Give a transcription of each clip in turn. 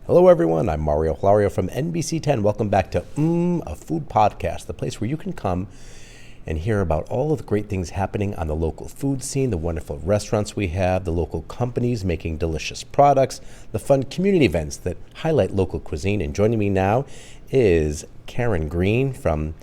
Hello, everyone. I'm Mario Hilario from NBC 10. Welcome back to a Food Podcast, the place where you can come and hear about all of the great things happening on the local food scene, the wonderful restaurants we have, the local companies making delicious products, the fun community events that highlight local cuisine. And joining me now is Karen Greene from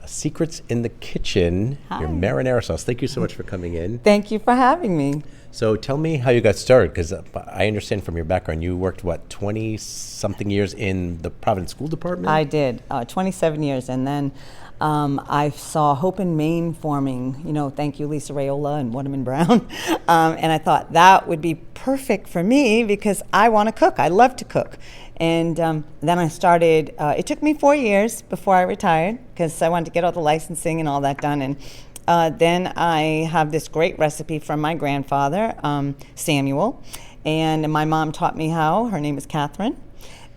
Secrets in the Kitchen, Hi. your marinara sauce. Thank you so much for coming in. Thank you for having me. So tell me how you got started, because I understand from your background you worked, 20-something years in the Providence School Department? I did, 27 years, and then I saw Hope in Maine forming, thank you, Lisa Raiola and Waterman Brown, and I thought that would be perfect for me because I want to cook. I love to cook. And then I started, it took me 4 years before I retired because I wanted to get all the licensing and all that done. And then I have this great recipe from my grandfather, Samuel, and my mom taught me how. Her name is Catherine,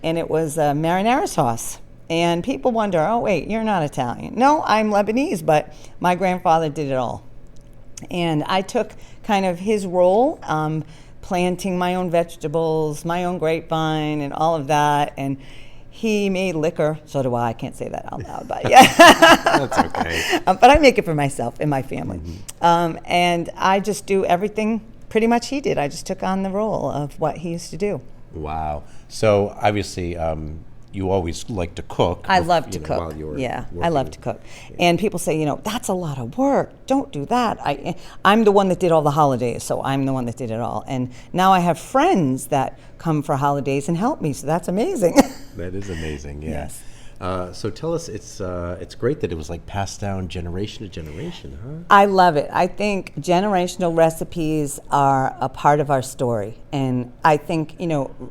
and it was marinara sauce. And people wonder, oh, wait, you're not Italian. No, I'm Lebanese, but my grandfather did it all. And I took kind of his role, planting my own vegetables, my own grapevine, and all of that. And he made liquor, so do I. I can't say that out loud, but yeah. That's okay. But I make it for myself and my family. Mm-hmm. And I just do everything pretty much he did. I just took on the role of what he used to do. Wow. So obviously, you always like to cook. I love to cook. While you were I working. love to cook. Yeah. And people say, that's a lot of work. Don't do that. I'm the one that did all the holidays, so I'm the one that did it all. And now I have friends that come for holidays and help me, so that's amazing. That is amazing, yeah. Yes. So tell us, it's great that it was like passed down generation to generation, huh? I love it. I think generational recipes are a part of our story. And I think,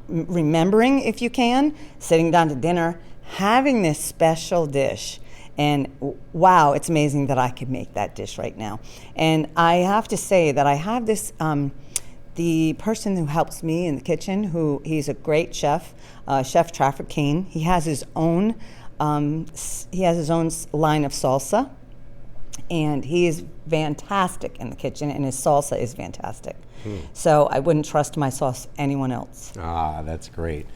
remembering, if you can, sitting down to dinner, having this special dish. And wow, it's amazing that I could make that dish right now. And I have to say that I have this, the person who helps me in the kitchen, he's a great chef, Chef Trafford Kane. He has his own line of salsa, and he is fantastic in the kitchen, and his salsa is fantastic. So I wouldn't trust my sauce anyone else. Ah, that's great.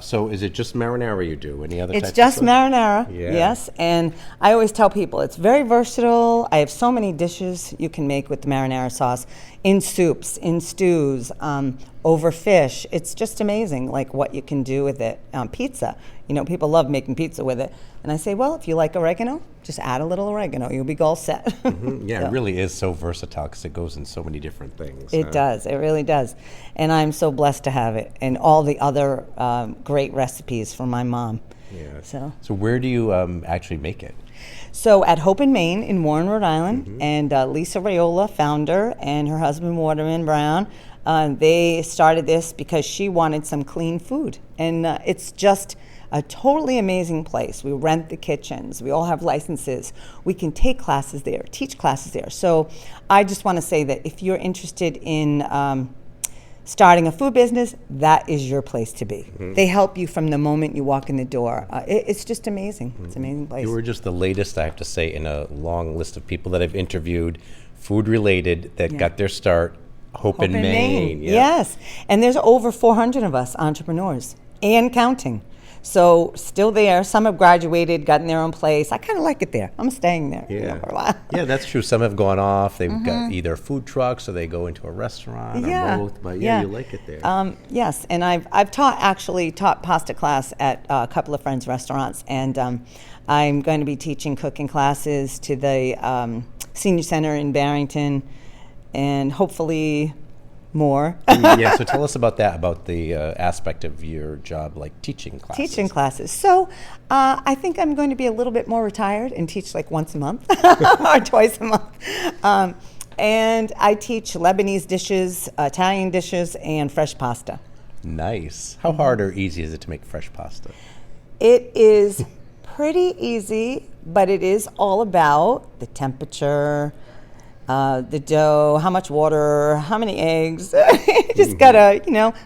So is it just marinara you do? Any other It's types just of sauce? marinara, Yeah. yes. And I always tell people it's very versatile. I have so many dishes you can make with the marinara sauce, in soups, in stews, over fish. It's just amazing, like what you can do with it. Pizza, people love making pizza with it. And I say, well, if you like oregano, just add a little oregano. You'll be all set. Mm-hmm. Yeah, So. It really is so versatile because it goes in so many different things. It does. It really does. And I'm so blessed to have it and all the other great recipes from my mom. Yeah. So where do you actually make it? So at Hope in Maine in Warren, Rhode Island, and Lisa Raiola, founder, and her husband Waterman Brown, they started this because she wanted some clean food. And it's just a totally amazing place. We rent the kitchens. We all have licenses. We can take classes there, teach classes there. So I just want to say that if you're interested in starting a food business, that is your place to be. They help you from the moment you walk in the door. It's just amazing. It's an amazing place. You were just the latest, I have to say, in a long list of people that I've interviewed, food-related, that got their start, Hope in Maine. Yeah. Yes. And there's over 400 of us entrepreneurs and counting. So still there. Some have graduated, gotten their own place. I kind of like it there. I'm staying there for a while. Yeah, that's true. Some have gone off. They've got either food trucks or they go into a restaurant or both. But you like it there. Yes, and I've taught pasta class at a couple of friends' restaurants, and I'm going to be teaching cooking classes to the senior center in Barrington, and hopefully more. Yeah, so tell us about that, about the aspect of your job, like teaching classes. Teaching classes. So I think I'm going to be a little bit more retired and teach like once a month or twice a month. And I teach Lebanese dishes, Italian dishes, and fresh pasta. Nice. How hard or easy is it to make fresh pasta? It is pretty easy, but it is all about the temperature, the dough, how much water, how many eggs. Just gotta,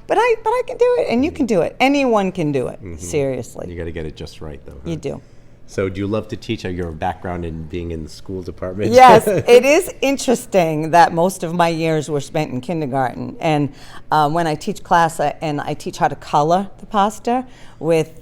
but I can do it, and you can do it. Anyone can do it, seriously. You got to get it just right, though. Huh? You do. So do you love to teach? Your background in being in the school department? Yes, it is interesting that most of my years were spent in kindergarten. And when I teach class, I teach how to color the pasta with,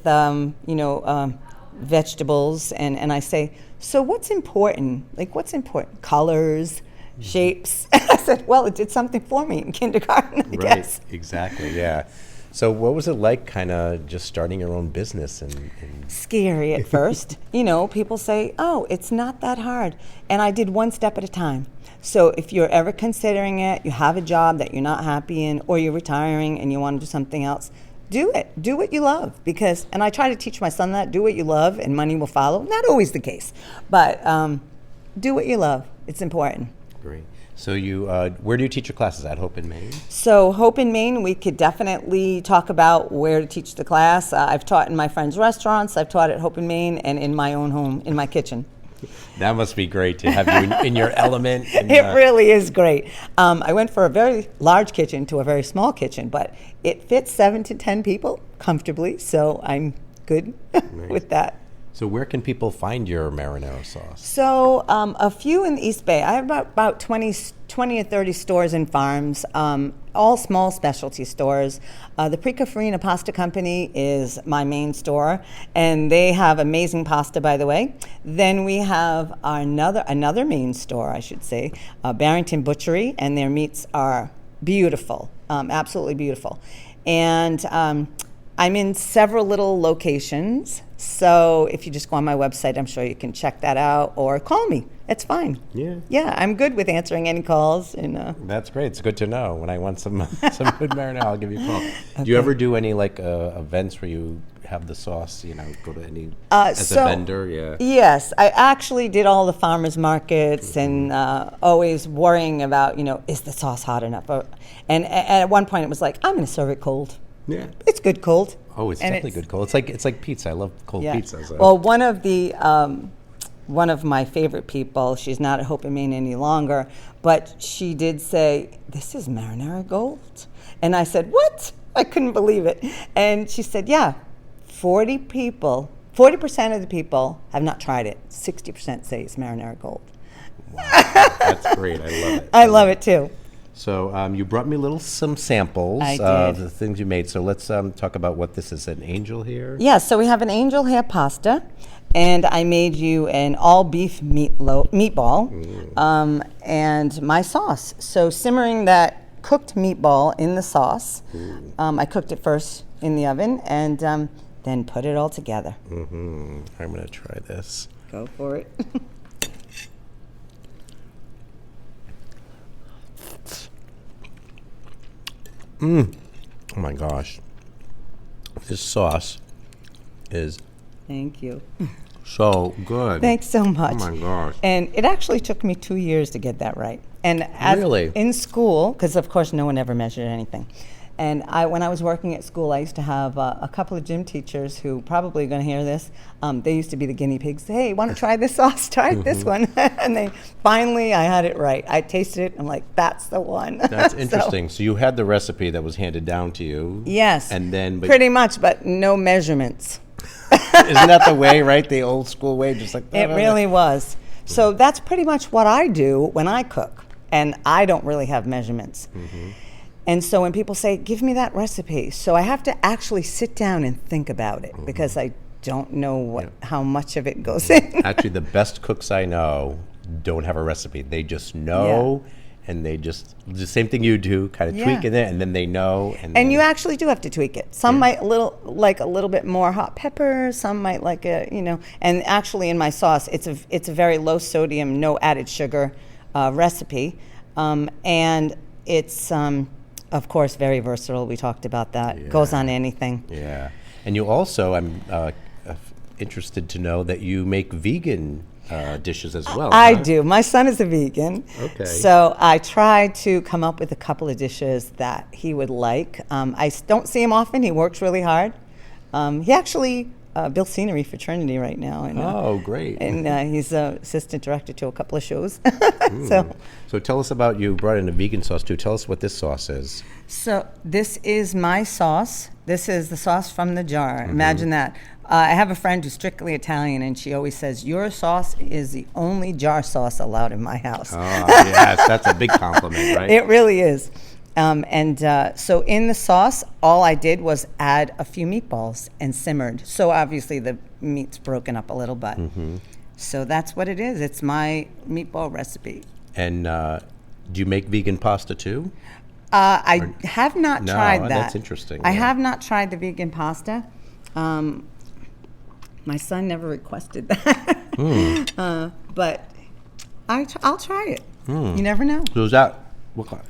vegetables. And I say, so what's important? Like, what's important? Colors, shapes. I said, well, it did something for me in kindergarten, I guess. Right, exactly, yeah. So what was it like kind of just starting your own business? And Scary at first. People say, oh, it's not that hard. And I did one step at a time. So if you're ever considering it, you have a job that you're not happy in, or you're retiring and you want to do something else, do it. Do what you love. And I try to teach my son that, do what you love and money will follow. Not always the case, but do what you love. It's important. Great. So where do you teach your classes? At Hope in Maine? So Hope in Maine, we could definitely talk about where to teach the class. I've taught in my friends' restaurants. I've taught at Hope in Maine and in my own home, in my kitchen. That must be great to have you in your element. It really is great. I went for a very large kitchen to a very small kitchen, but it fits 7 to 10 people comfortably, so I'm good with that. So where can people find your marinara sauce? So a few in the East Bay. I have about 20 or 30 stores and farms, all small specialty stores. The Prica Farina Pasta Company is my main store, and they have amazing pasta, by the way. Then we have another main store, I should say, Barrington Butchery, and their meats are beautiful, absolutely beautiful. And I'm in several little locations, so if you just go on my website, I'm sure you can check that out, or call me. It's fine. Yeah, I'm good with answering any calls. And that's great. It's good to know. When I want some good marinara, I'll give you a call. Okay. Do you ever do any events where you have the sauce? Go to any as a vendor? Yeah. Yes, I actually did all the farmers markets, and always worrying about is the sauce hot enough? And at one point it was like, I'm going to serve it cold. Yeah, it's good cold. Oh, it's definitely good cold. It's like pizza. I love cold pizza. So. Well, one of my favorite people, she's not at Hope in Maine any longer, but she did say, "This is marinara gold," and I said, "What?" I couldn't believe it, and she said, "Yeah, 40% of the people have not tried it. 60% say it's marinara gold." Wow, that's great. I love it. I love it too. So you brought me some samples of the things you made. So let's talk about what this is. An angel hair? Yeah, so we have an angel hair pasta, and I made you an all-beef meatball and my sauce. So simmering that cooked meatball in the sauce. I cooked it first in the oven and then put it all together. I'm going to try this. Go for it. Oh my gosh. This sauce is Thank you. so good. Thanks so much. Oh my gosh. And it actually took me 2 years to get that right. And Really? in school, because of course no one ever measured anything. And when I was working at school, I used to have a couple of gym teachers who probably are going to hear this. They used to be the guinea pigs. Hey, want to try this sauce? Try this one. And finally, I had it right. I tasted it. I'm like, that's the one. That's interesting. So you had the recipe that was handed down to you. Yes. And then, pretty much, but no measurements. Isn't that the way, right? The old school way, just like that. It really was. So that's pretty much what I do when I cook, and I don't really have measurements. And so when people say, give me that recipe, so I have to actually sit down and think about it because I don't know how much of it goes in. Actually, the best cooks I know don't have a recipe. They just know, and they just the same thing you do, kind of tweak it, and then they know. And you actually do have to tweak it. Some might like a little bit more hot pepper. Some might like And actually, in my sauce, it's a very low sodium, no added sugar recipe, and it's of course very versatile. We talked about that. Goes on anything. Yeah, and you also, I'm interested to know that you make vegan dishes as well. I do. My son is a vegan. Okay. So I try to come up with a couple of dishes that he would like. I don't see him often. He works really hard. He actually built scenery for Trinity right now. And, great. And he's assistant director to a couple of shows. So tell us about, you brought in a vegan sauce too. Tell us what this sauce is. So this is my sauce. This is the sauce from the jar. Imagine that. I have a friend who's strictly Italian, and she always says, your sauce is the only jar sauce allowed in my house. Oh, yes, that's a big compliment, right? It really is. So in the sauce, all I did was add a few meatballs and simmered. So obviously the meat's broken up a little bit. So that's what it is. It's my meatball recipe. And do you make vegan pasta too? I have not tried that. That's interesting. I have not tried the vegan pasta. My son never requested that. But I'll try it. You never know. So is that,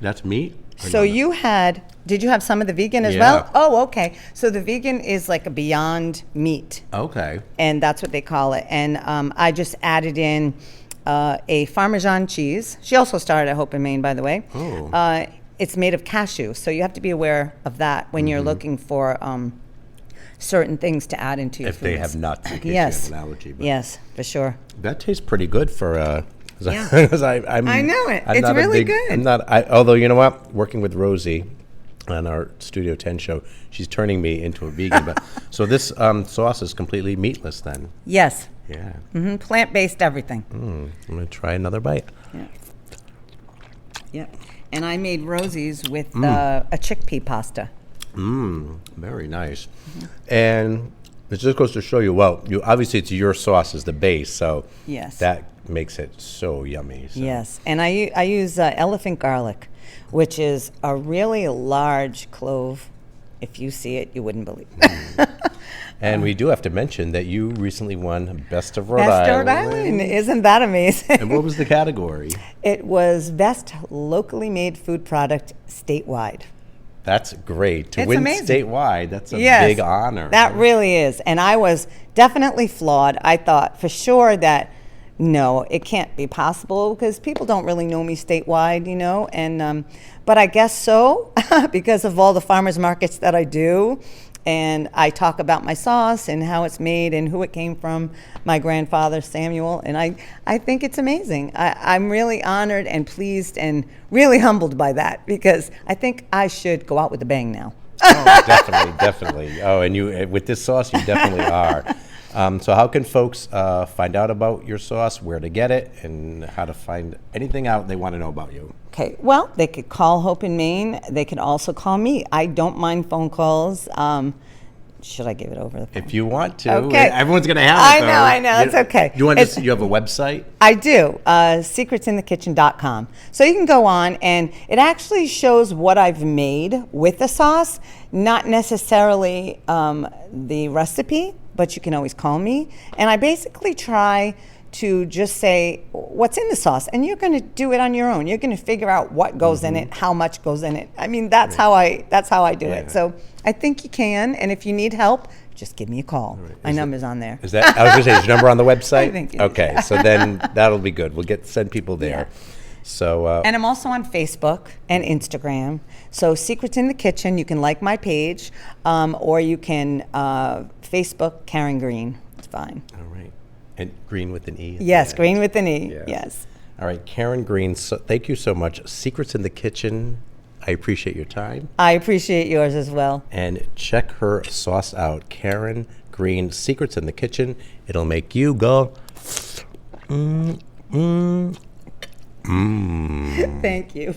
that's meat? So did you have some of the vegan as well? Oh, okay. So the vegan is like a Beyond Meat. Okay. And that's what they call it. And I just added in a Parmesan cheese. She also started at Hope in Maine, by the way. Oh. It's made of cashew, so you have to be aware of that when you're looking for certain things to add into your If foods. they have nuts, in case you Yes. have an allergy. But Yes, for sure. that tastes pretty good for. Yeah. I know it. I'm It's not a really big- good. I'm not. Although you know what, working with Rosie on our Studio 10 show, she's turning me into a vegan. But so this sauce is completely meatless then. Yes. Yeah. Plant-based everything. I'm gonna try another bite. Yeah. Yep. And I made Rosie's with a chickpea pasta. Very nice. And it just goes to show you. Well, you obviously it's your sauce is the base, so Yes. that makes it so yummy. So. Yes. And I use elephant garlic, which is a really large clove. If you see it, you wouldn't believe it. And we do have to mention that you recently won Best of Rhode Best Island. Rhode Island. Isn't that amazing? And what was the category? It was Best Locally Made Food Product Statewide. That's great. To It's win amazing. statewide, that's a Yes, big honor. That really is. And I was definitely flawed. I thought for sure that, no, it can't be possible because people don't really know me statewide, you know. And but I guess so because of all the farmers markets that I do. And I talk about my sauce and how it's made and who it came from, my grandfather, Samuel. And I think it's amazing. I'm really honored and pleased and really humbled by that because I think I should go out with a bang now. Oh, definitely. Oh, and you with this sauce, you definitely are. So how can folks find out about your sauce, where to get it, and how to find anything out they want to know about you? Okay, well, they could call Hope in Maine. They could also call me. I don't mind phone calls. Should I give it over the phone? If you want to. Okay. Everyone's going to have it, though. I know. It's okay. You have a website? I do, secretsinthekitchen.com. So you can go on, and it actually shows what I've made with the sauce, not necessarily the recipe, but you can always call me. And I basically try to just say what's in the sauce, and you're going to do it on your own. You're going to figure out what goes in it, how much goes in it. I mean, that's how I do it. So I think you can, and if you need help, just give me a call. My number's on there. Is that? I was going to say, is your number on the website? I think it is. Okay, so then that'll be good. We'll send people there. Yeah. So. And I'm also on Facebook and Instagram. So Secrets in the Kitchen, you can like my page, or you can Facebook Karen Greene. It's fine. All right. And Green with an E. Yes, Green with an E. Yes. Yes. All right, Karen Greene, so thank you so much. Secrets in the Kitchen. I appreciate your time. I appreciate yours as well. And check her sauce out. Karen Greene, Secrets in the Kitchen. It'll make you go, Thank you.